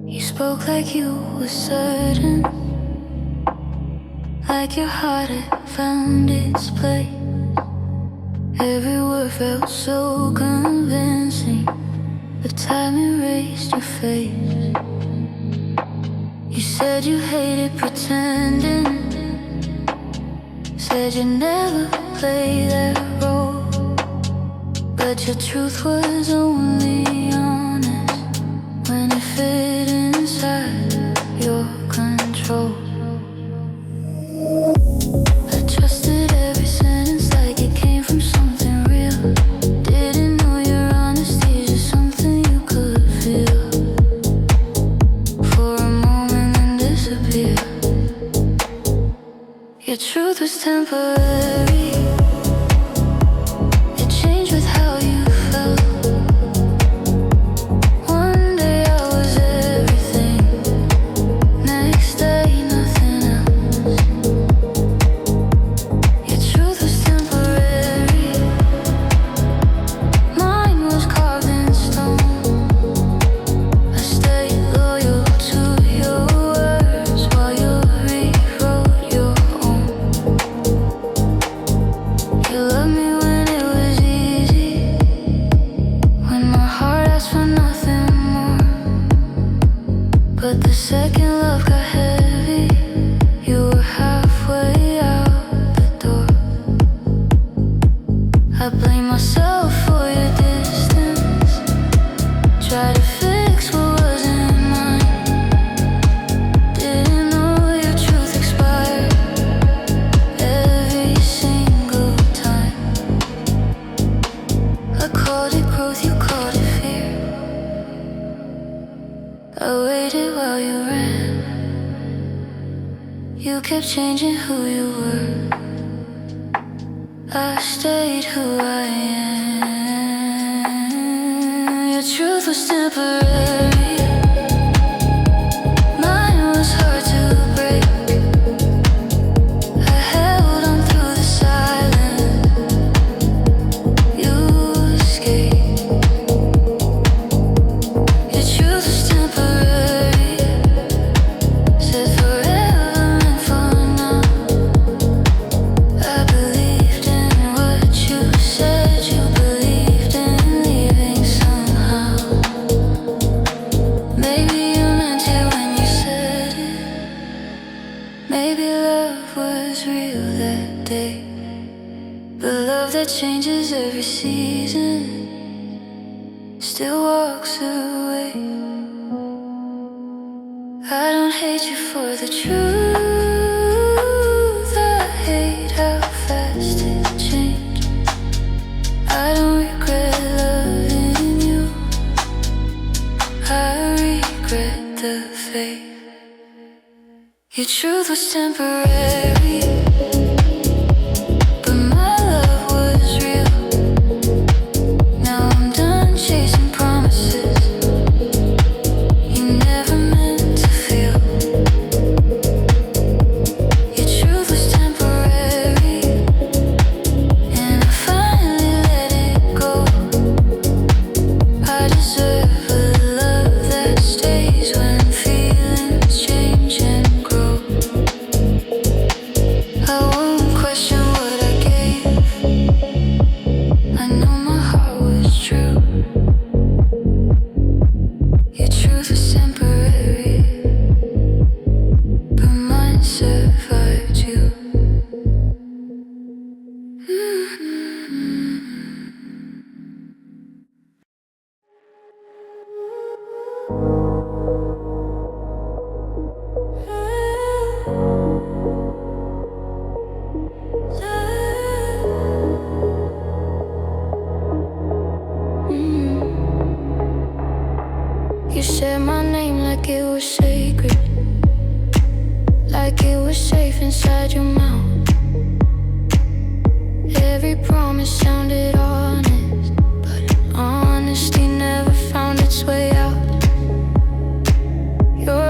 You spoke like you were certain, like your heart had found its place. Every word felt so convincing, the time erased your face. You said you hated pretending, said you never play that role, but your truth was only honest when it fit inside your control. I trusted every sentence like it came from something real. Didn't know your honesty is just something you could feel for a moment and disappear. Your truth was temporary, it changed with how you felt. One day I was everything, next day nothing else. Your truth was temporary, mine was carved in stone. I stayed loyal to your words while you rewrote your own. You loved me when it was easy, when my heart asked for nothing more. But the second love got heavy, you were halfway out the door. I blame myself for your distance, try to fix what wasn't mine. Didn't know your truth expired every single time. I called it growth, you called it fear. I waited while you ran, you kept changing who you were. I stayed who I am. Your truth was temporary, mine was hard to break. I held on through the silence, you escaped. Your truth was temporary, said forever and for now. I believed in what you said, you believed in leaving somehow. Maybe you meant it when you said it, maybe love was real that day. But love that changes every season still walks away. I don't hate you for the truth, I hate how fast it changed. I don't regret loving you, I regret the fate. Your truth was temporary, but my love was real. Now I'm done chasing promises you never meant to feel. Your truth was temporary, and I finally let it go. I deserve a love that stays when feelings change and grow. I won't question what I gave, I know my heart was true. Your truth was temporary, but mine survived you. You said my name like it was sacred, like it was safe inside your mouth. Every promise sounded honest, but honesty never found its way out. Your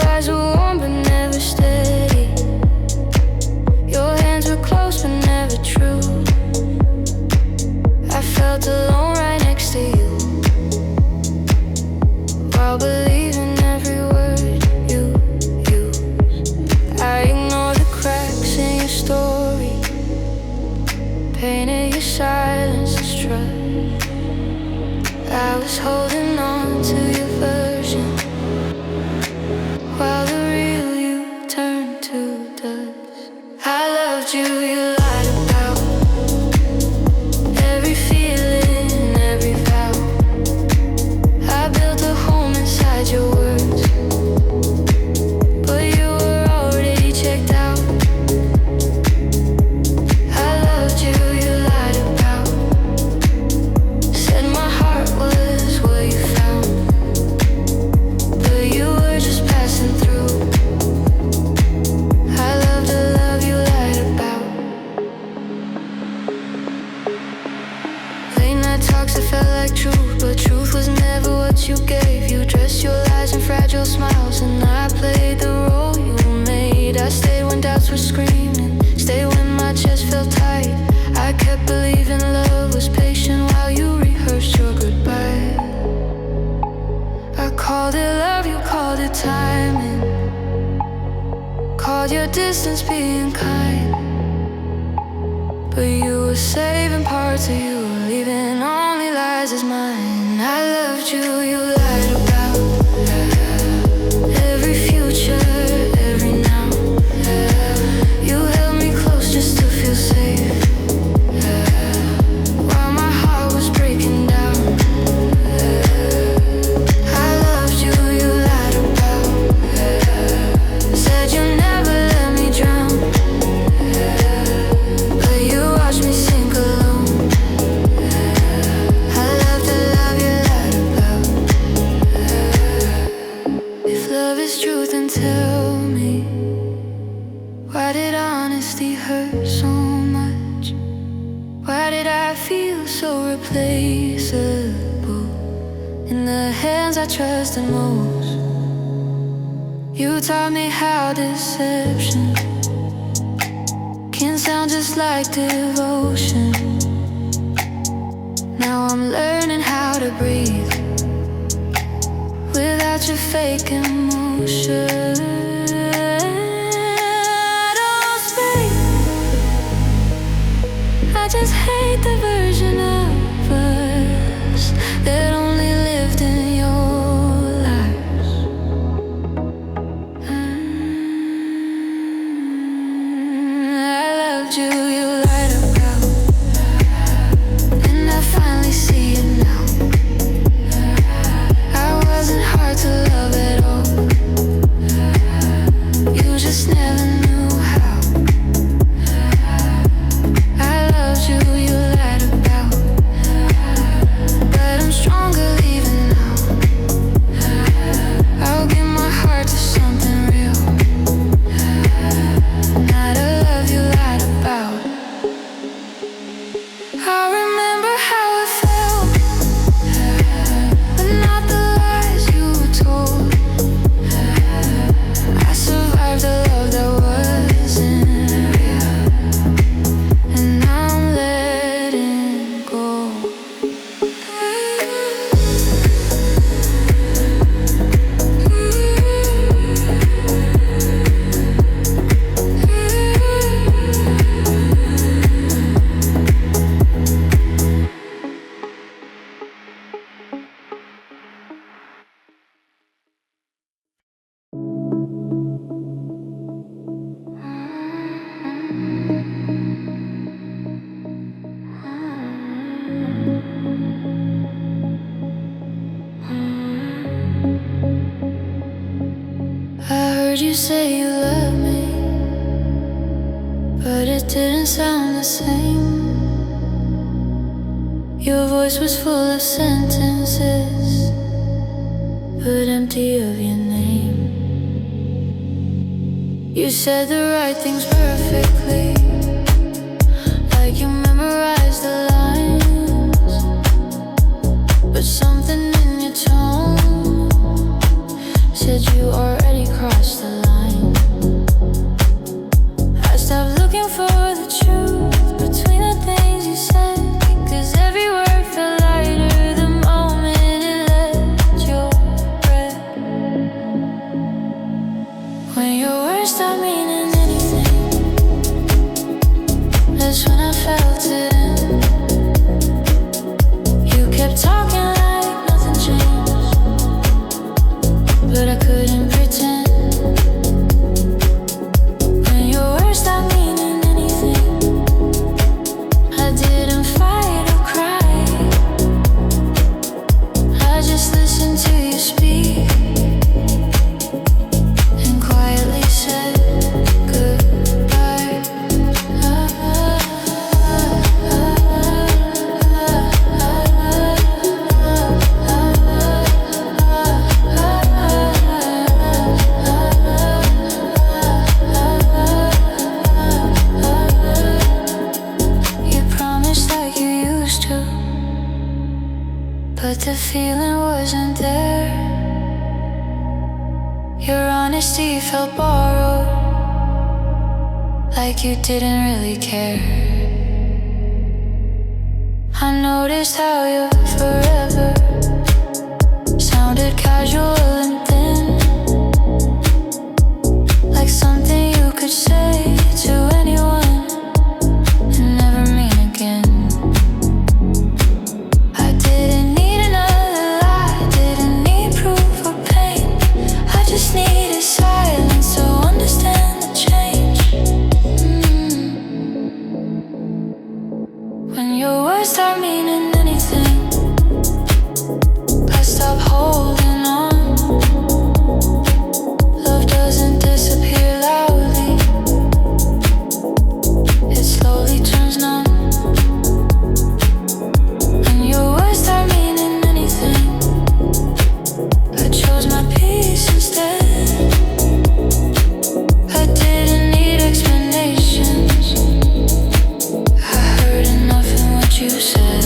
your smiles and I played the role you made. I stayed when doubts were screaming, stayed when my chest felt tight. I kept believing love was patient while you rehearsed your goodbye. I called it love, you called it timing, called your distance being kind. But you were saving parts of you, leaving only lies as mine. I loved you, you lied about every future, every now. You held me close just to feel safe, while my heart was breaking down. I loved you, you lied about, said you never let me drown, but you watched me sink alone. I love the love you lied about. If love is truth, then tell me, why did honesty hurt so much? Why did I feel so replaceable in the hands I trusted most? You taught me how deception can sound just like devotion. Now I'm learning how to breathe without your fake emotion. I don't speak, I just hate the version of us that only lived in your lies. I loved you, you lied about, and I finally see it now. I wasn't hard to love at all, you just never knew how. I loved you, you lied about, but I'm stronger leaving now. I'll give my heart to something real, not a love you lied about. I remember how it felt, but not the lies you were told. I survived a love that wasn't real, and I'm letting go. I heard you say you love me, but it didn't sound the same. Your voice was full of sentences, but empty of your name. You said the right things perfectly, like you memorized the lines, but something in your tone said you already crossed the line. I stopped looking for the truth between the things you said, 'cause every word felt lighter the moment it left your breath. When your words stopped meaning anything, that's when I felt it. You kept talking like nothing changed, but I couldn't pretend. When your words stopped meaning anything, I didn't fight or cry, I just listened to you speak and quietly said goodbye. Your honesty felt borrowed, like you didn't really care. I noticed how your forever sounded casual and thin, like something you could say to anyone and never mean again. I didn't need another lie, didn't need proof or pain. I just needed silence to understand the change. When your words start meaning anything, I stop holding on. Love doesn't disappear loudly, it slowly turns numb. When your words start meaning anything, I chose my peace instead. I didn't need explanations, I heard enough in what you said.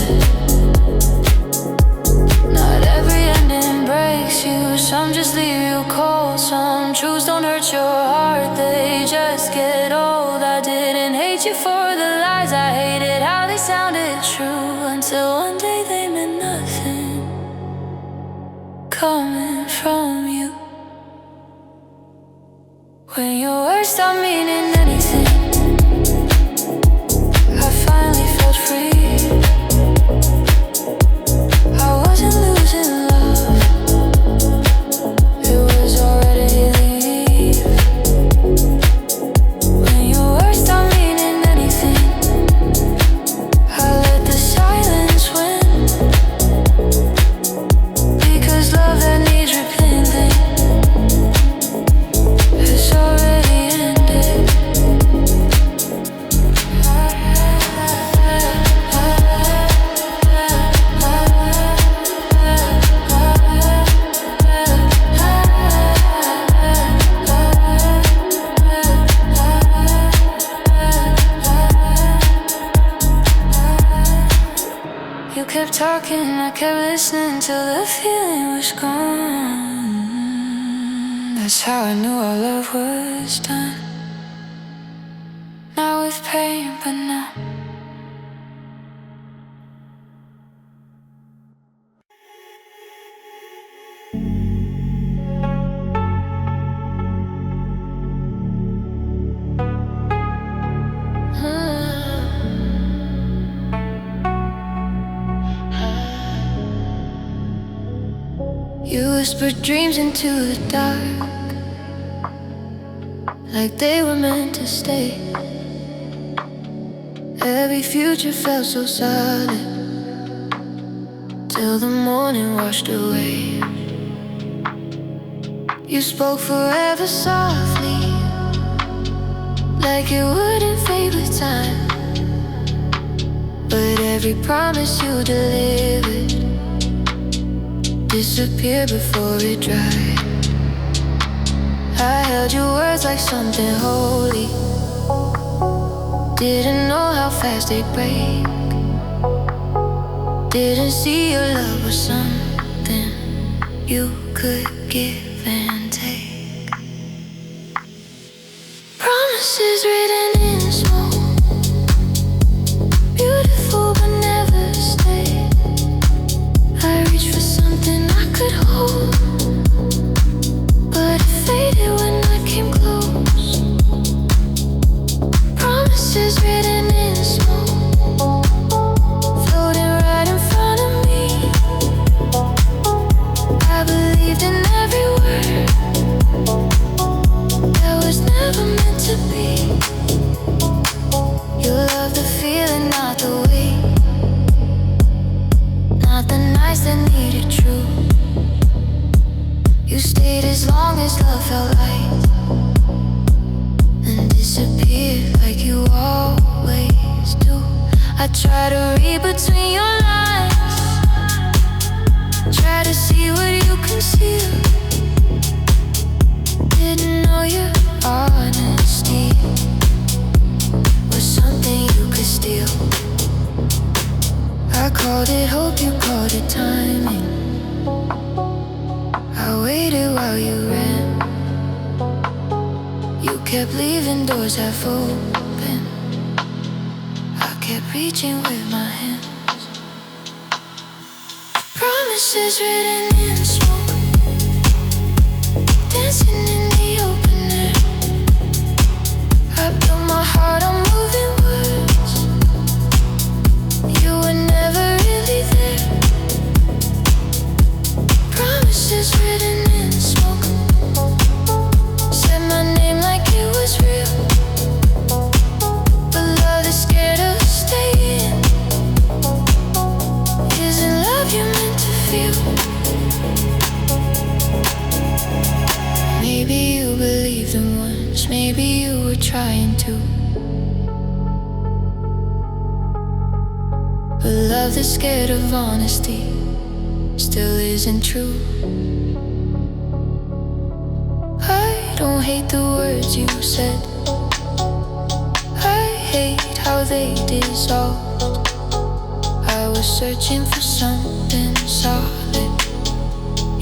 Not every ending breaks you, some just leave you cold. Some truths don't hurt your heart, they just get old. I didn't hate you for the lies, I hated how they sounded true, until one day they meant nothing coming from you. When your words stop meaning anything, I finally felt free. I wasn't losing love, it was already leave. When your words stop meaning anything, I let the silence win. Because love that needs repenting has already ended. You kept talking, I kept listening till the feeling was gone. That's how I knew our love was done. Not with pain, but now. You whispered dreams into the dark, like they were meant to stay. Every future felt so solid, till the morning washed away. You spoke forever softly, like it wouldn't fade with time. But every promise you delivered disappeared before it dried. I held your words like something holy, didn't know how fast they'd break. Didn't see your love was something you could give and take. Promises written in smoke, beautiful but never stay. I reached for something I could hold, but it faded when I came close. Promises written in smoke, floating right in front of me. I believed in every word that was never meant to be. You love the feeling, not the weight, not the nights that needed true. You stayed as long as love felt light, and disappeared like you always do. I try to read between your lines, try to see what you conceal. Didn't know your honesty was something you could steal. I called it hope, you called it timing. I waited while you ran kept leaving doors half open. I kept reaching with my hands. Promises written in smoke, dancing in the open air. I built my heart on moving words. You were never really there. Promises written in smoke, said my name like it was real. But love is scared of staying. Isn't love you meant to feel? Maybe you believed them once, maybe you were trying to. But love that's scared of honesty still isn't true. I don't hate the words you said, I hate how they dissolved. I was searching for something solid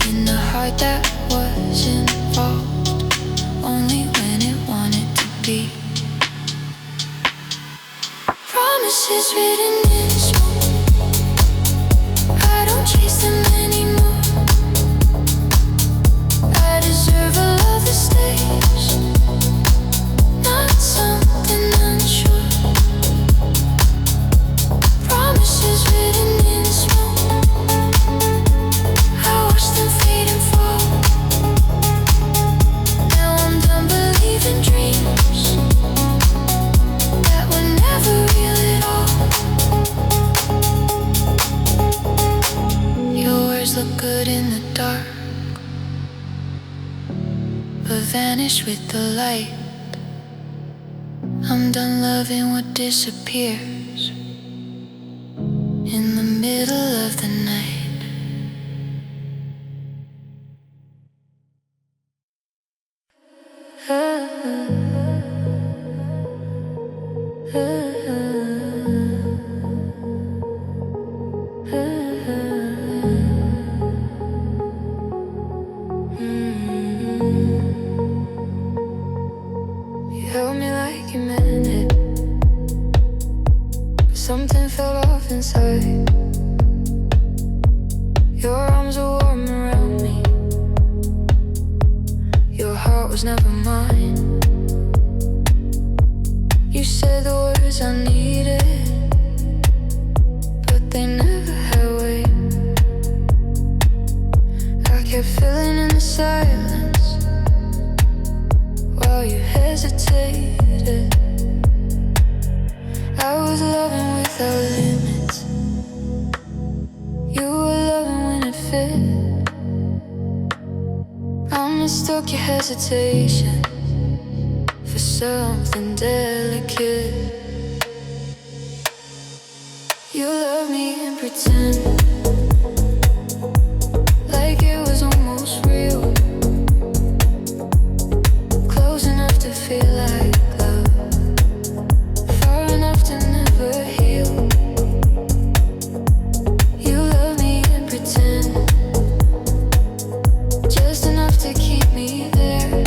in the heart that was involved, only when it wanted to be. Promises written in smoke, I don't chase them anymore. I deserve a love that stays, not something unsure. Promises written in smoke, I watch them fade and fall. Now I'm done believing dreams that were never real at all. Your words look good in the dark, but vanish with the light. I'm done loving what disappears in the middle of the night. You held me like you meant it, but something fell off inside. Your arms were warm around me, your heart was never mine. You said the words I needed, but they never had weight. I kept filling in the silence while you hesitated. I was loving without limits, you were loving when it fit. I mistook your hesitation for something delicate. You love me and pretend like it was almost real, close enough to feel like love, far enough to never heal. You love me and pretend, just enough to keep me there.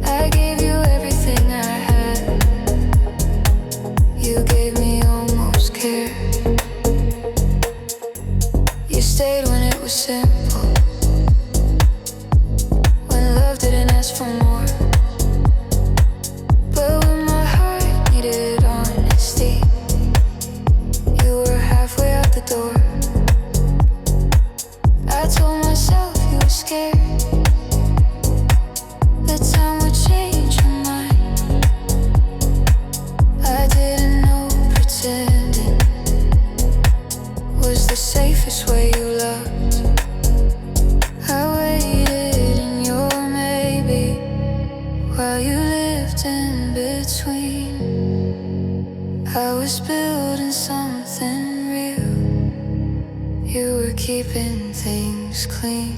I gave you everything I had, you gave me almost care. You stayed when it was simple, when love didn't ask for more. But when my heart needed honesty, you were halfway out the door. I told myself you were scared that time would change your mind. I didn't know pretending was the safest way you loved. I waited in your maybe while you lived in between. I was building something real, you were keeping things clean.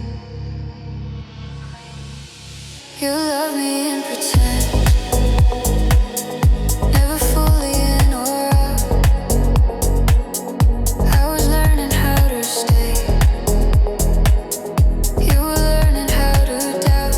You love me and pretend, never fully in or out. I was learning how to stay, you were learning how to doubt.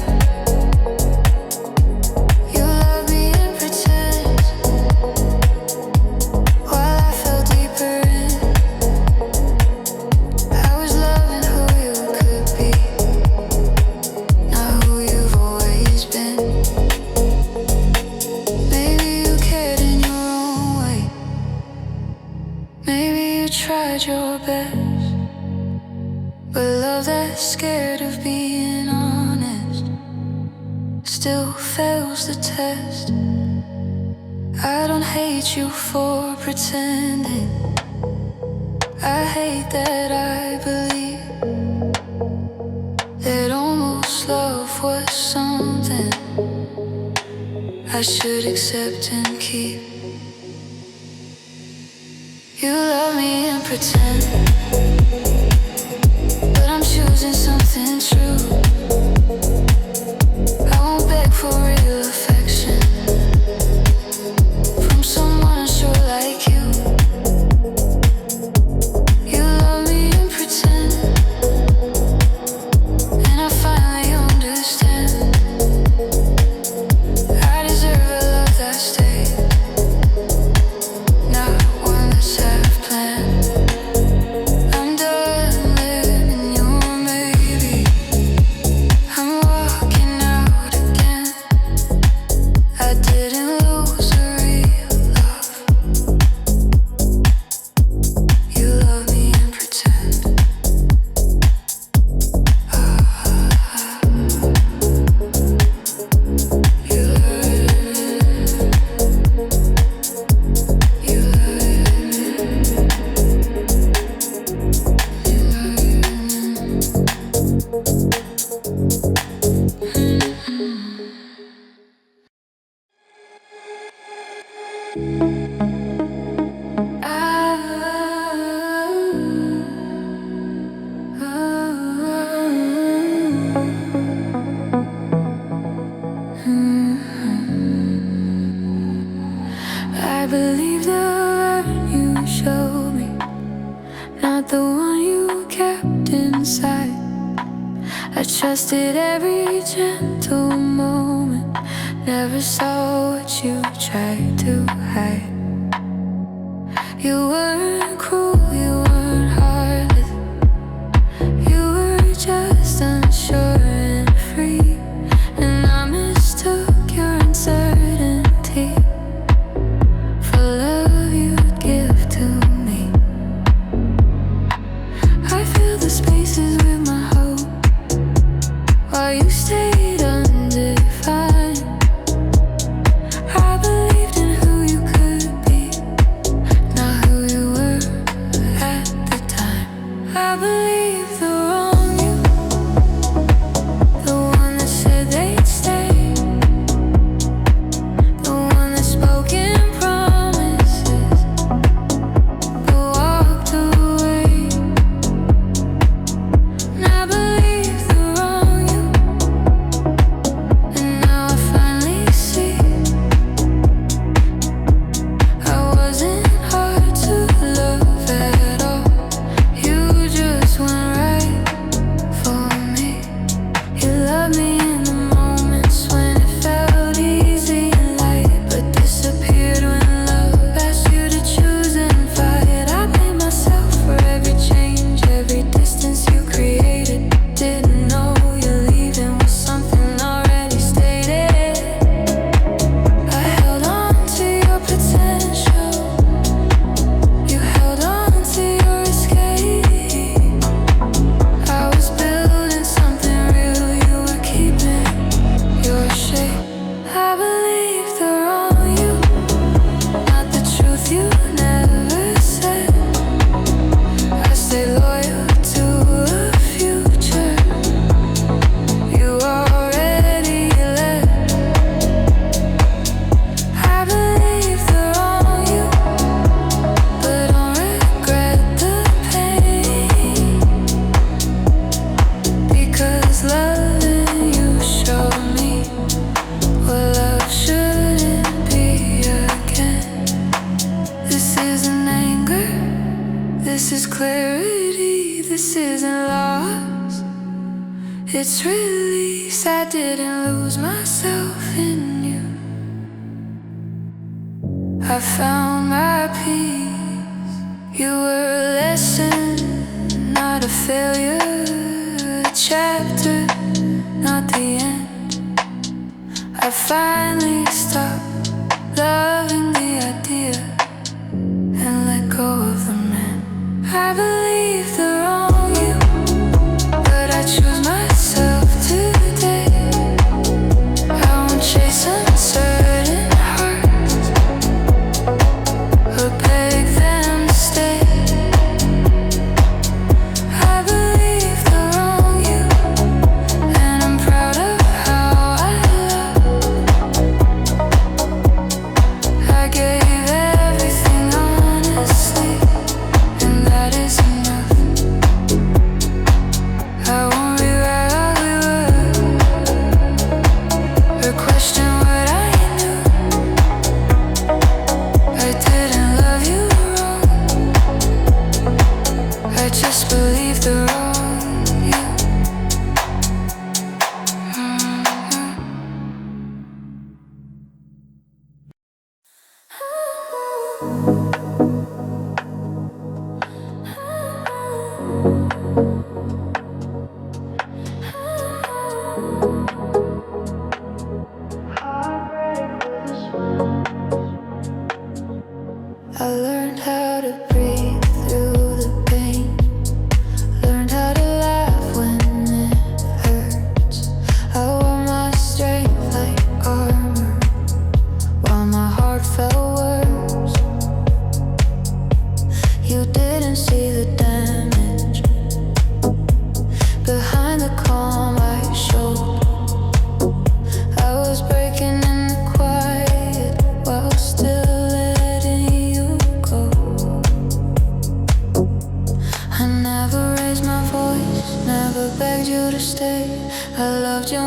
still fails the test. I don't hate you for pretending. I hate that I believe that almost love was something I should accept and keep. You love me and pretend, but I'm choosing something true. I won't beg for real affection from someone sure like you. You love me and pretend, and I finally understand. I deserve a love that stays, not one that's half planned. I'm done living your maybe. I'm walking out again. I didn't lose a real love. You love me and pretend. You I believe the love you showed me, not the one you kept inside. I trusted every gentle moment, never saw what you tried to hide. You weren't cruel, you weren't heartless. You were just unsure and free, and I mistook your uncertainty for love you'd give to me. I filled the spaces with my hope while you stayed undefined. I believed in who you could be, not who you were at the time. I believed the wrong you, the one that said they'd stay, the one that spoke in promises but walked away. And I believed the wrong you, and now I finally see I wasn't hard to love at all. You just went right for me. You loved me in the moments when it felt easy and light, but disappeared when love asked you to choose and fight. I blame myself for every change, every distance you created. Didn't know you leaving was something already stated. I held on to your potential, you held on to your escape. I was building something real, you were keeping your shape. I believed the wrong you, not the truth you never said. I stayed loyal to a future you already left. I believed the wrong you, but don't regret the pain, because loving you showed me what love shouldn't be again. This isn't anger, this is clarity, this isn't loss, it's release. I didn't lose myself in you, I found my peace. You were a lesson, not a failure, a chapter, not the end. I finally stopped loving the idea and let go of the man. I believe the wrong you, but I choose myself today. I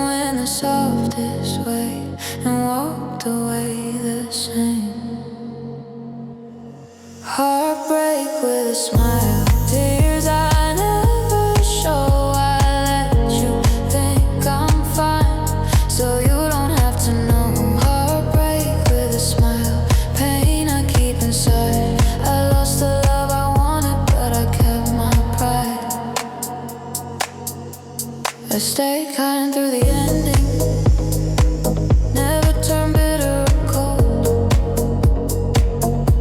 in the softest way and walked away the same. Heartbreak with a smile, tears I never show. I let you think I'm fine, so you don't have to know. Heartbreak with a smile, pain I keep inside. I lost the love I wanted, but I kept my pride. I stayed kind through the ending, never turned bitter or cold.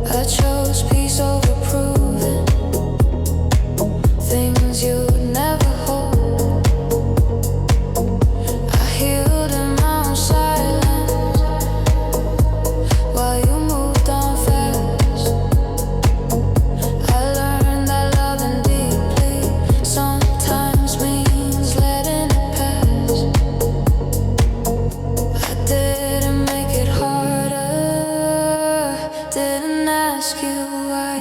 I chose peace over proving things you'd never hold. I healed in my own silence while you moved on fast. I learned that loving deeply sometimes means letting it pass. I didn't make it harder, didn't ask you why.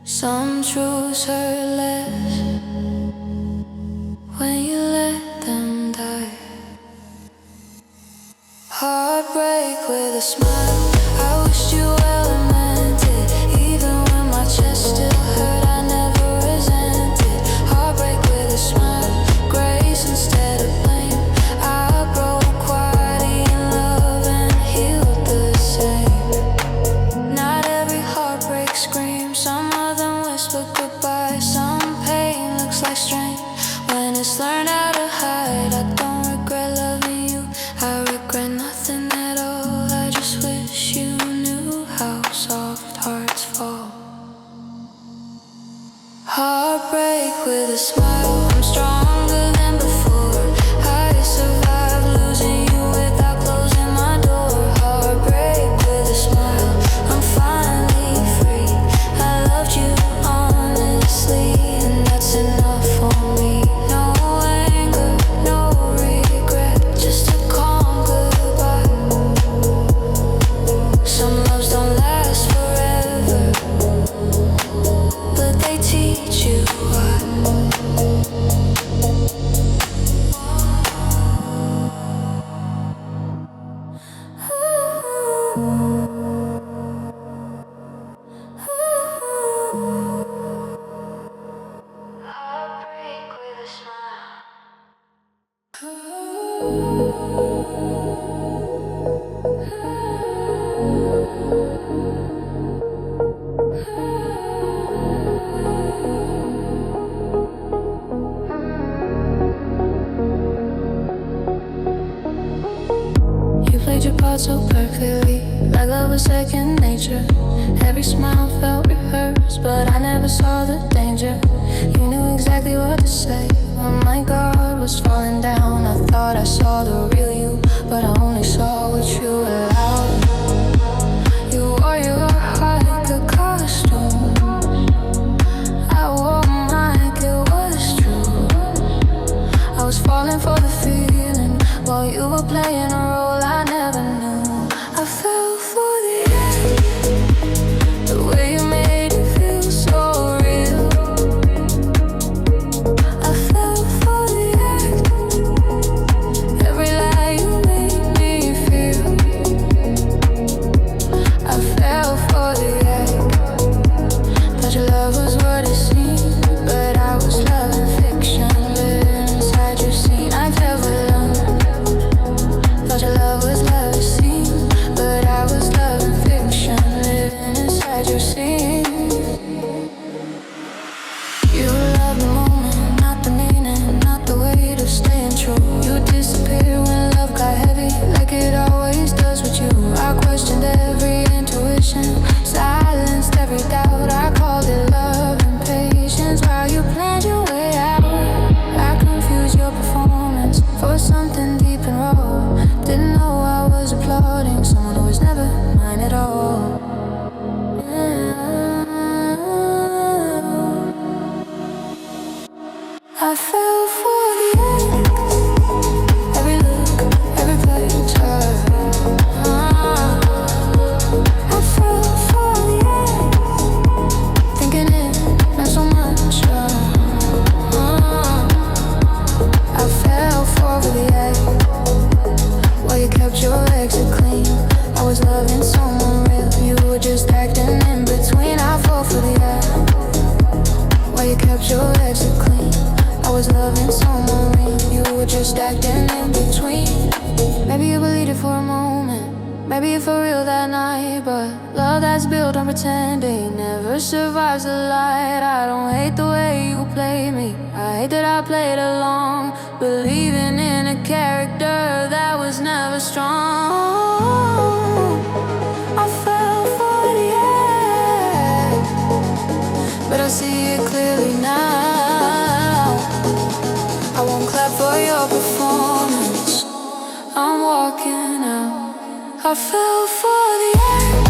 Some truths hurt less when you let them die. Heartbreak with a smile, I wished you well and meant it. Even when my chest still hurt, I never resented. Heartbreak with a smile, grace instead of blame. I broke quietly in love and healed the same. Not every heartbreak screams, some of them whisper goodbye. Some pain looks like strength when it's learned how to hide. I don't regret loving you, I regret nothing at all. I just wish you knew how soft hearts fall. Heartbreak with a smile, I'm stronger than before. I survived losing you without closing my door. Heartbreak with a smile, I'm finally free. I loved you honestly, and that's enough for me. No anger, no regret, just a calm goodbye. Some loves don't last forever, but they teach you why. Heartbreak with a smile. You played your part so perfectly, like love was second nature. Every smile felt rehearsed, but I never saw the danger. You knew exactly what to say when my guard was falling down. I thought I saw the real you, but I only saw what you allowed. You wore your heart like a costume, I wore mine like it was true. I was falling for the feeling while you were playing a role I never knew. I fell for the act, the way you made it feel so real. I fell for the act, every lie you made me feel. I fell for the act, thought your love was what it seemed, but I was loving fiction, living inside your scene. I've ever learned everything in between. Maybe you believed it for a moment, maybe you're for real that night. But love that's built on pretending never survives the light. I don't hate the way you play me, I hate that I played along, believing in a character that was never strong. I fell for the act, but I see it clearly now. I won't clap for your performance, I'm walking out. I fell for the act.